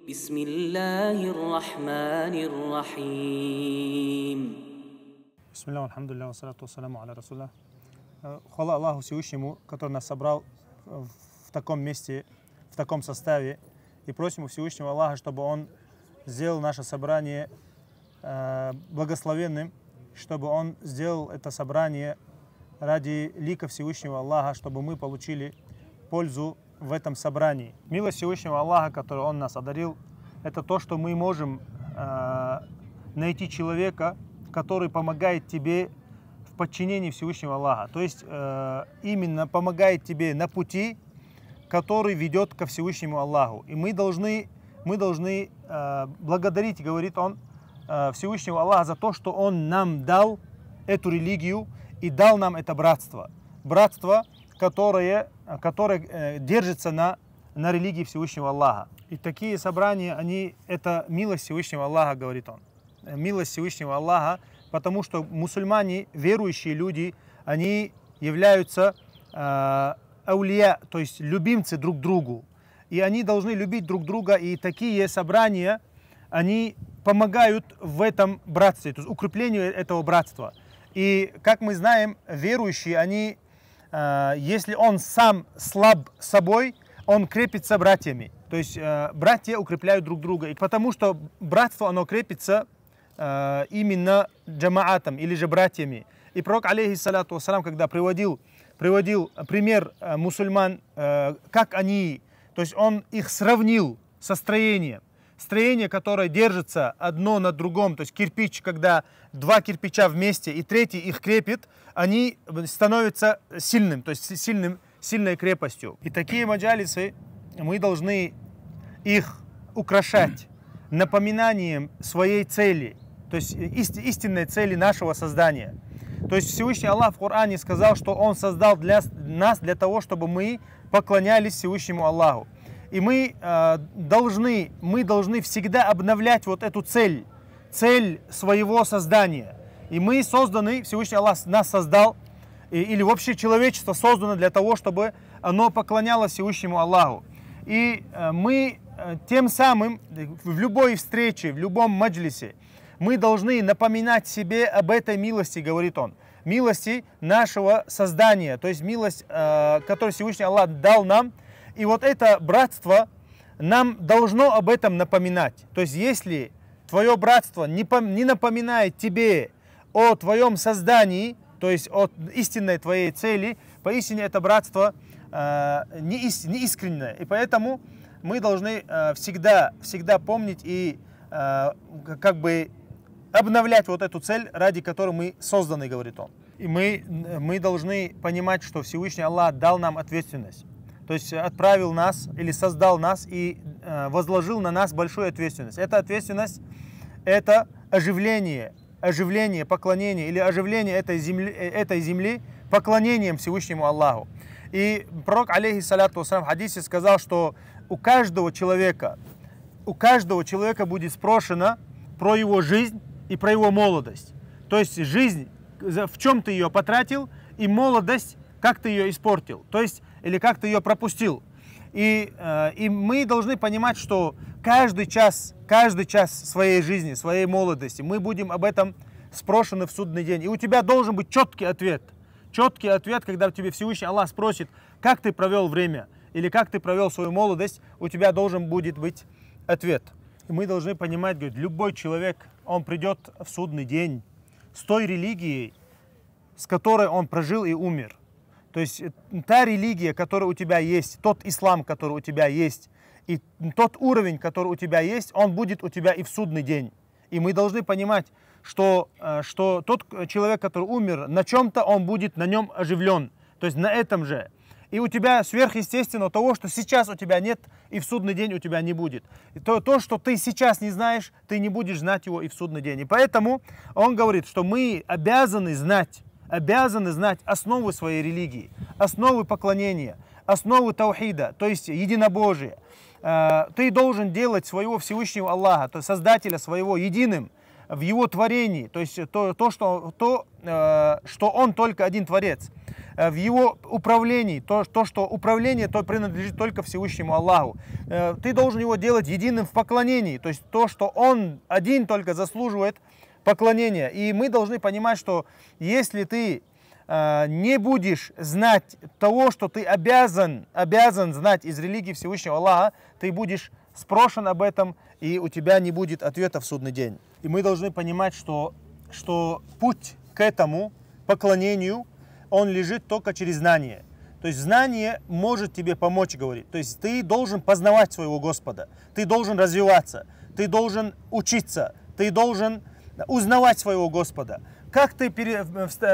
بسم الله الرحمن الرحيم. بسم الله والحمد لله والصلاة والسلامу аля Расулилlah. Хвала Аллаху Всевышнему, который нас собрал в таком месте, в таком составе. И просим у Всевышнего Аллаха, чтобы Он сделал наше собрание благословенным, чтобы Он сделал это собрание ради лика Всевышнего Аллаха, чтобы мы получили пользу в этом собрании. Милость Всевышнего Аллаха, которую Он нас одарил, это то, что мы можем найти человека, который помогает тебе в подчинении Всевышнего Аллаха. То есть именно помогает тебе на пути, который ведет ко Всевышнему Аллаху. И мы должны благодарить, говорит он, Всевышнего Аллаха за то, что Он нам дал эту религию и дал нам это братство. Братство, которое держится на религии Всевышнего Аллаха. И такие собрания, это милость Всевышнего Аллаха, говорит он. Милость Всевышнего Аллаха, потому что мусульмане, верующие люди, они являются аулия, то есть любимцы друг другу. И они должны любить друг друга, и такие собрания, они помогают в этом братстве, то есть укреплению этого братства. И, как мы знаем, верующие, они, если он сам слаб собой, он крепится братьями. То есть братья укрепляют друг друга. И потому что братство, оно крепится именно джамаатом, или же братьями. И пророк, алейхиссалату вассалам, когда приводил пример мусульман, как они, то есть он их сравнил со строением. Строение, которое держится одно на другом, то есть кирпич, когда два кирпича вместе и третий их крепит, они становятся сильным, то есть сильной крепостью. И такие маджалисы, мы должны их украшать напоминанием своей цели, то есть истинной цели нашего создания. То есть Всевышний Аллах в Коране сказал, что Он создал нас для того, чтобы мы поклонялись Всевышнему Аллаху. И мы должны всегда обновлять вот эту цель своего создания. И мы созданы, Всевышний Аллах нас создал, или вообще человечество создано для того, чтобы оно поклонялось Всевышнему Аллаху. И мы тем самым в любой встрече, в любом маджлисе, мы должны напоминать себе об этой милости, говорит он, милости нашего создания, то есть милость, которую Всевышний Аллах дал нам. И вот это братство нам должно об этом напоминать. То есть если твое братство не напоминает тебе о твоем создании, то есть о истинной твоей цели, поистине это братство не искреннее. И поэтому мы должны всегда помнить и как бы обновлять вот эту цель, ради которой мы созданы, говорит он. И мы должны понимать, что Всевышний Аллах дал нам ответственность. То есть отправил нас или создал нас и возложил на нас большую ответственность. Эта ответственность – это оживление, поклонение или оживление этой земли поклонением Всевышнему Аллаху. И пророк, алейхиссалату вассалам, в хадисе сказал, что у каждого человека будет спрошено про его жизнь и про его молодость. То есть жизнь, в чем ты ее потратил, и молодость, как ты ее испортил. То есть или как ты ее пропустил. И мы должны понимать, что каждый час своей жизни, своей молодости, мы будем об этом спрошены в судный день. И у тебя должен быть четкий ответ, когда тебе Всевышний Аллах спросит, как ты провел время, или как ты провел свою молодость, у тебя должен будет быть ответ. И мы должны понимать, говорит, любой человек, он придет в судный день с той религией, с которой он прожил и умер. То есть та религия, которая у тебя есть, тот ислам, который у тебя есть, и тот уровень, который у тебя есть, он будет у тебя и в судный день. И мы должны понимать, что тот человек, который умер, на чем-то он будет на нем оживлен. То есть на этом же. И у тебя сверхъестественно того, что сейчас у тебя нет, и в судный день у тебя не будет. И то, что ты сейчас не знаешь, ты не будешь знать его и в судный день. И поэтому он говорит, что мы обязаны знать основы своей религии, основы поклонения, основы таухида, то есть единобожия. Ты должен делать своего Всевышнего Аллаха, то есть Создателя своего единым в Его творении, то есть что Он только один Творец. в Его управлении. То, что управление, то принадлежит только Всевышнему Аллаху. Ты должен его делать единым в поклонении. То есть то, что Он один только заслуживает поклонения. И мы должны понимать, что если ты не будешь знать того, что ты обязан знать из религии Всевышнего Аллаха, ты будешь спрошен об этом, и у тебя не будет ответа в судный день. И мы должны понимать, что путь к этому поклонению, он лежит только через знание. То есть знание может тебе помочь, говорит. То есть ты должен познавать своего Господа, ты должен развиваться, ты должен учиться, ты должен узнавать своего Господа. Как ты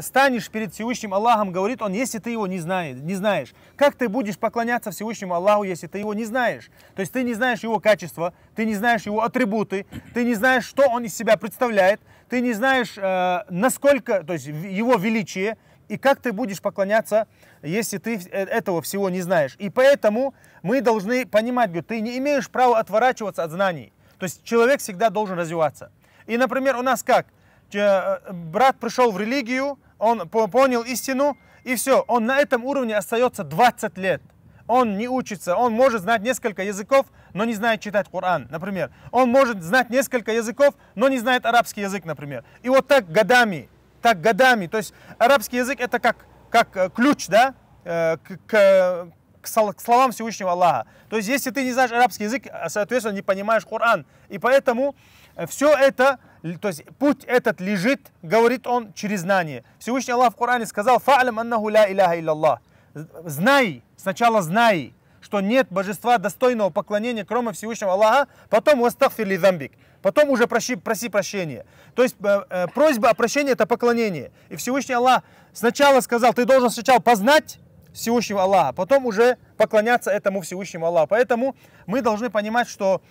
станешь перед Всевышним Аллахом, говорит он, если ты его не знаешь. Как ты будешь поклоняться Всевышнему Аллаху, если ты его не знаешь? То есть ты не знаешь его качества, ты не знаешь его атрибуты, ты не знаешь, что он из себя представляет, ты не знаешь, насколько, то есть его величие, и как ты будешь поклоняться, если ты этого всего не знаешь. И поэтому мы должны понимать, говорит, ты не имеешь права отворачиваться от знаний. То есть человек всегда должен развиваться. И, например, у нас как? Брат пришел в религию, он понял истину, и все, он на этом уровне остается 20 лет. Он не учится, он может знать несколько языков, но не знает читать Коран, например. Он может знать несколько языков, но не знает арабский язык, например. И вот так годами. То есть арабский язык это как ключ, да, к словам Всевышнего Аллаха. То есть если ты не знаешь арабский язык, соответственно, не понимаешь Коран. И поэтому все это, то есть путь этот лежит, говорит он, через знание. Всевышний Аллах в Коране сказал: «Фа'лям аннаху ла иляха илlallah». Знай, сначала знай, что нет божества достойного поклонения, кроме Всевышнего Аллаха, потом «вастагфир ли замбик», потом уже проси прощения. То есть просьба о прощении это поклонение. И Всевышний Аллах сначала сказал, ты должен сначала познать Всевышнего Аллаха, потом уже поклоняться этому Всевышнему Аллаху. Поэтому мы должны понимать, что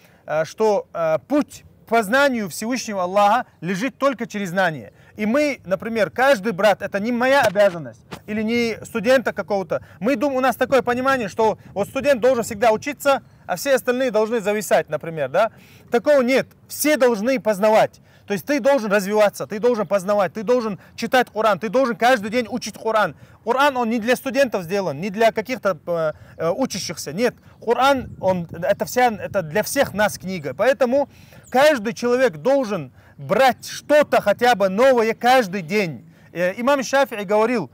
путь к познанию Всевышнего Аллаха лежит только через знание. И мы, например, каждый брат, это не моя обязанность, или не студента какого-то. Мы думаем, у нас такое понимание, что вот студент должен всегда учиться, а все остальные должны зависать, например, да? Такого нет. Все должны познавать. То есть ты должен развиваться, ты должен познавать, ты должен читать Коран, ты должен каждый день учить Коран. Коран, он не для студентов сделан, не для каких-то учащихся. Нет, Коран, это для всех нас книга. Поэтому каждый человек должен брать что-то хотя бы новое каждый день. Имам Шафи'и говорил,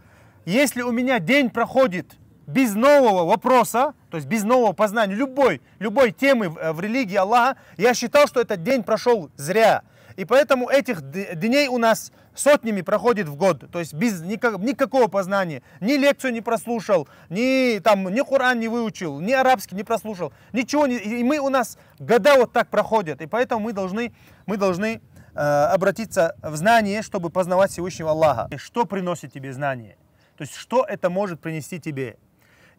если у меня день проходит без нового вопроса, то есть без нового познания любой темы в религии Аллаха, я считал, что этот день прошел зря. И поэтому этих дней у нас сотнями проходит в год. То есть без никакого познания. Ни лекцию не прослушал, ни Коран не выучил, ни арабский не прослушал. Ничего не... И у нас года вот так проходят. И поэтому мы должны обратиться в знание, чтобы познавать Всевышнего Аллаха. Что приносит тебе знание? То есть что это может принести тебе?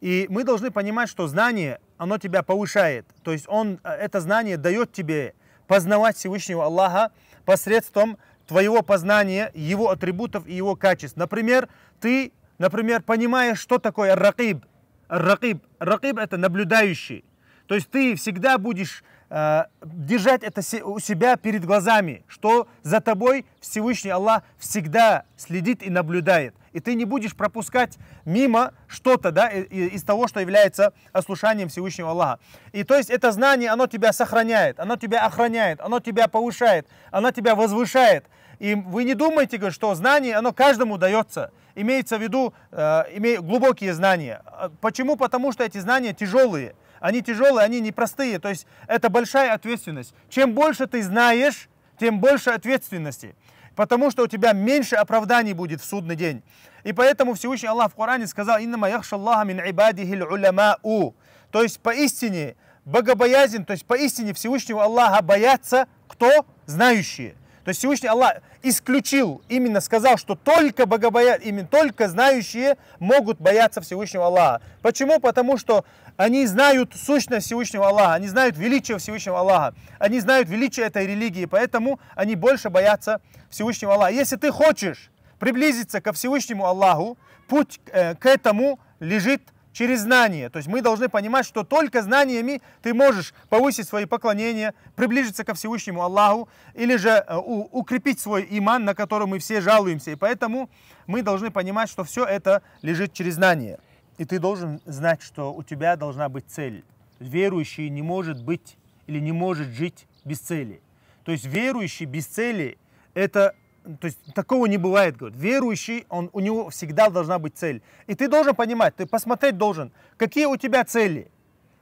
И мы должны понимать, что знание, оно тебя повышает. То есть это знание дает тебе познавать Всевышнего Аллаха посредством твоего познания Его атрибутов и Его качеств. Например, ты понимаешь, что такое ар-ракиб. Ар-ракиб это наблюдающий. То есть ты всегда будешь держать это у себя перед глазами, что за тобой Всевышний Аллах всегда следит и наблюдает. И ты не будешь пропускать мимо что-то, да, из того, что является ослушанием Всевышнего Аллаха. И то есть это знание, оно тебя сохраняет, оно тебя охраняет, оно тебя повышает, оно тебя возвышает. И вы не думайте, что знание, оно каждому дается. Имеется в виду глубокие знания. Почему? Потому что эти знания тяжелые. Они тяжелые, они непростые. То есть это большая ответственность. Чем больше ты знаешь, тем больше ответственности. Потому что у тебя меньше оправданий будет в судный день. И поэтому Всевышний Аллах в Коране сказал: «Иннама яхшаллаха мин ибадихи улямау». То есть поистине богобоязнь, то есть поистине Всевышнего Аллаха боятся кто? Знающие. То есть Всевышний Аллах исключил, именно сказал, что только именно только знающие могут бояться Всевышнего Аллаха. Почему? Потому что они знают сущность Всевышнего Аллаха, они знают величие Всевышнего Аллаха, они знают величие этой религии, поэтому они больше боятся Всевышнего Аллаха. Если ты хочешь приблизиться ко Всевышнему Аллаху, путь к этому лежит через знание. То есть мы должны понимать, что только знаниями ты можешь повысить свои поклонения, приблизиться ко Всевышнему Аллаху, или же укрепить свой иман, на который мы все жалуемся. И поэтому мы должны понимать, что все это лежит через знание. И ты должен знать, что у тебя должна быть цель. Верующий не может быть или не может жить без цели. То есть верующий без цели, то есть такого не бывает, говорит. Верующий, у него всегда должна быть цель. И ты должен понимать, ты посмотреть должен, какие у тебя цели,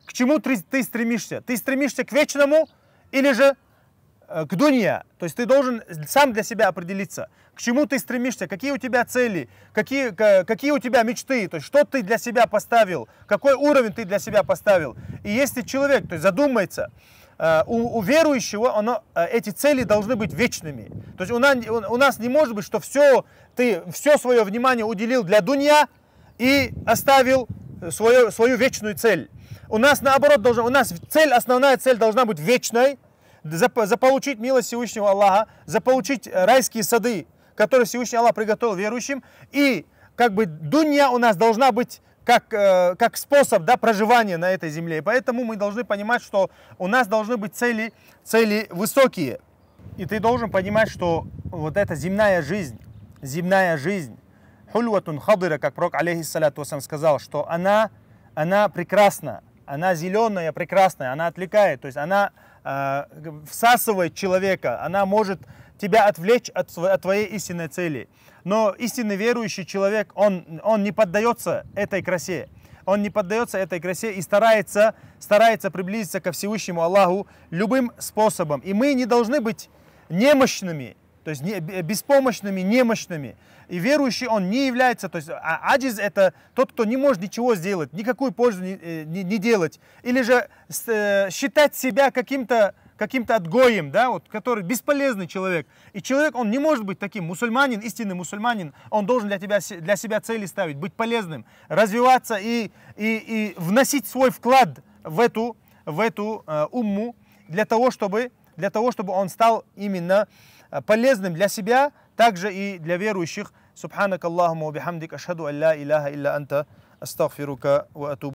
к чему ты стремишься. Ты стремишься к вечному или же к дунья. То есть ты должен сам для себя определиться, к чему ты стремишься, какие у тебя цели, какие у тебя мечты, то есть что ты для себя поставил, какой уровень ты для себя поставил. И если человек задумается, у верующего эти цели должны быть вечными. То есть у нас не может быть, что ты все свое внимание уделил для дунья и оставил свою вечную цель. У нас наоборот, основная цель должна быть вечной, заполучить милость Всевышнего Аллаха, заполучить райские сады, которые Всевышний Аллах приготовил верующим. И дунья у нас должна быть как способ проживания на этой земле. И поэтому мы должны понимать, что у нас должны быть цели высокие. И ты должен понимать, что вот эта земная жизнь, хульватун хадира, как пророк алейхиссаляту вассалям сказал, что она прекрасна, она зеленая, прекрасная, она отвлекает, то есть она всасывает человека, она может тебя отвлечь от твоей истинной цели. Но истинно верующий человек, он не поддается этой красе. Он не поддается этой красе и старается приблизиться ко Всевышнему Аллаху любым способом. И мы не должны быть немощными, то есть беспомощными, немощными. И верующий, он не является, то есть аджиз — это тот, кто не может ничего сделать, никакую пользу не делать. Или же считать себя каким-то отгоем, который бесполезный человек. И человек, он не может быть таким. Мусульманин, истинный мусульманин, он должен для себя цели ставить, быть полезным, развиваться и вносить свой вклад в эту умму для того, чтобы он стал именно полезным для себя, также и для верующих. Субханак Аллахумма ва бихамдик, ашхаду ан ла илаха илля анта, астагфирука ва атубу.